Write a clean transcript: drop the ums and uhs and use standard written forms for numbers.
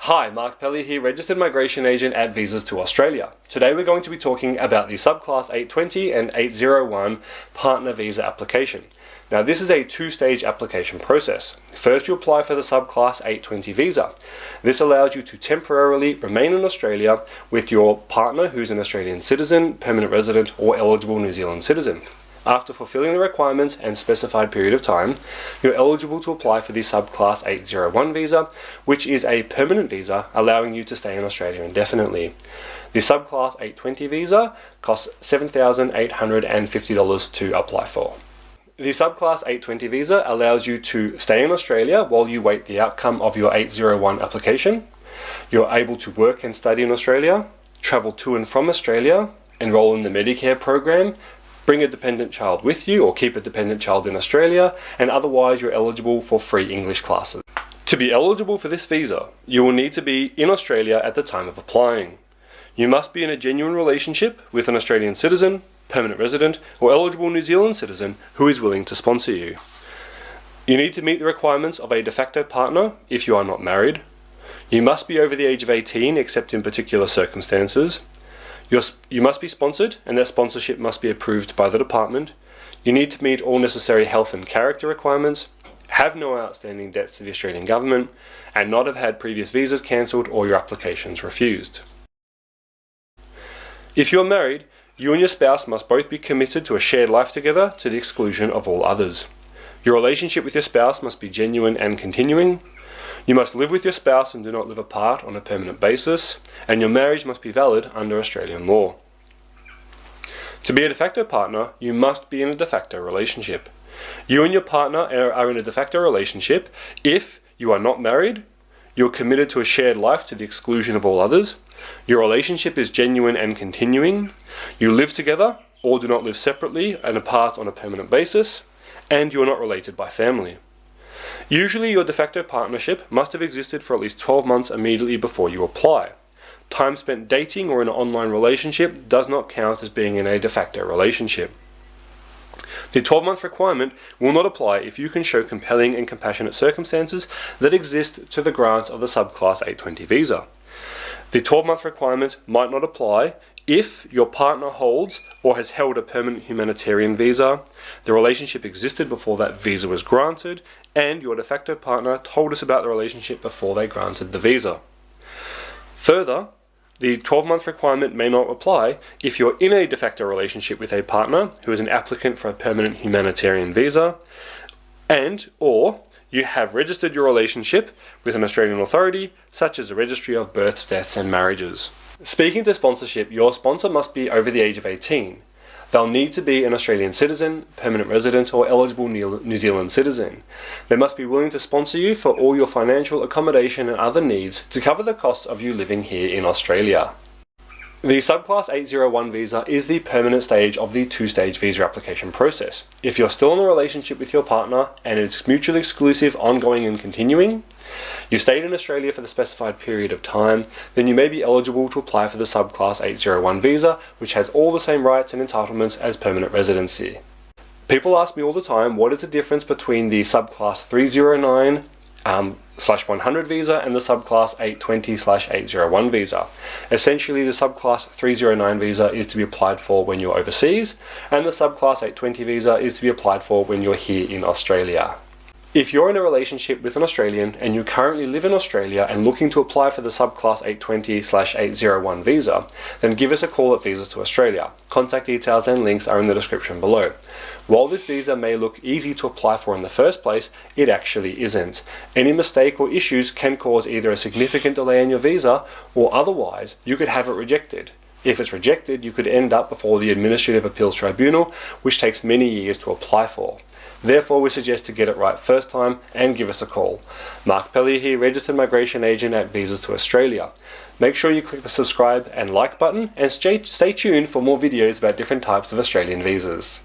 Hi, Mark Pelly here, Registered Migration Agent at Visas to Australia. Today we're going to be talking about the Subclass 820 and 801 Partner Visa application. Now this is a two-stage application process. First you apply for the Subclass 820 visa. This allows you to temporarily remain in Australia with your partner who's an Australian citizen, permanent resident or eligible New Zealand citizen. After fulfilling the requirements and specified period of time, you're eligible to apply for the Subclass 801 visa, which is a permanent visa allowing you to stay in Australia indefinitely. The Subclass 820 visa costs $7,850 to apply for. The Subclass 820 visa allows you to stay in Australia while you wait the outcome of your 801 application. You're able to work and study in Australia, travel to and from Australia, enroll in the Medicare program, bring a dependent child with you or keep a dependent child in Australia, and otherwise you're eligible for free English classes. To be eligible for this visa, you will need to be in Australia at the time of applying. You must be in a genuine relationship with an Australian citizen, permanent resident, or eligible New Zealand citizen who is willing to sponsor you. You need to meet the requirements of a de facto partner if you are not married. You must be over the age of 18 except in particular circumstances. You must be sponsored, and that sponsorship must be approved by the department. You need to meet all necessary health and character requirements, have no outstanding debts to the Australian government, and not have had previous visas cancelled or your applications refused. If you are married, you and your spouse must both be committed to a shared life together to the exclusion of all others. Your relationship with your spouse must be genuine and continuing. You must live with your spouse and do not live apart on a permanent basis, and your marriage must be valid under Australian law. To be a de facto partner, you must be in a de facto relationship. You and your partner are in a de facto relationship if you are not married, you're committed to a shared life to the exclusion of all others, your relationship is genuine and continuing, you live together or do not live separately and apart on a permanent basis, and you are not related by family. Usually your de facto partnership must have existed for at least 12 months immediately before you apply. Time spent dating or in an online relationship does not count as being in a de facto relationship. The 12-month requirement will not apply if you can show compelling and compassionate circumstances that exist to the grant of the Subclass 820 visa. The 12-month requirement might not apply if your partner holds or has held a permanent humanitarian visa, the relationship existed before that visa was granted, and your de facto partner told us about the relationship before they granted the visa. Further, the 12-month requirement may not apply if you're in a de facto relationship with a partner who is an applicant for a permanent humanitarian visa, or you have registered your relationship with an Australian authority, such as the Registry of Births, Deaths and Marriages. Speaking to sponsorship, your sponsor must be over the age of 18. They'll need to be an Australian citizen, permanent resident or eligible New Zealand citizen. They must be willing to sponsor you for all your financial, accommodation and other needs to cover the costs of you living here in Australia. The Subclass 801 visa is the permanent stage of the two-stage visa application process. If you're still in a relationship with your partner and it's mutually exclusive, ongoing and continuing, you stayed in Australia for the specified period of time, then you may be eligible to apply for the Subclass 801 visa, which has all the same rights and entitlements as permanent residency. People ask me all the time, what is the difference between the Subclass 309/100 visa and the Subclass 820/801 visa. Essentially, the Subclass 309 visa is to be applied for when you're overseas, and the Subclass 820 visa is to be applied for when you're here in Australia. If you're in a relationship with an Australian and you currently live in Australia and looking to apply for the Subclass 820/801 visa, then give us a call at Visas to Australia. Contact details and links are in the description below. While this visa may look easy to apply for in the first place, it actually isn't. Any mistake or issues can cause either a significant delay in your visa, or otherwise you could have it rejected. If it's rejected, you could end up before the Administrative Appeals Tribunal, which takes many years to apply for. Therefore, we suggest to get it right first time and give us a call. Mark Pelly here, Registered Migration Agent at Visas to Australia. Make sure you click the subscribe and like button and stay tuned for more videos about different types of Australian visas.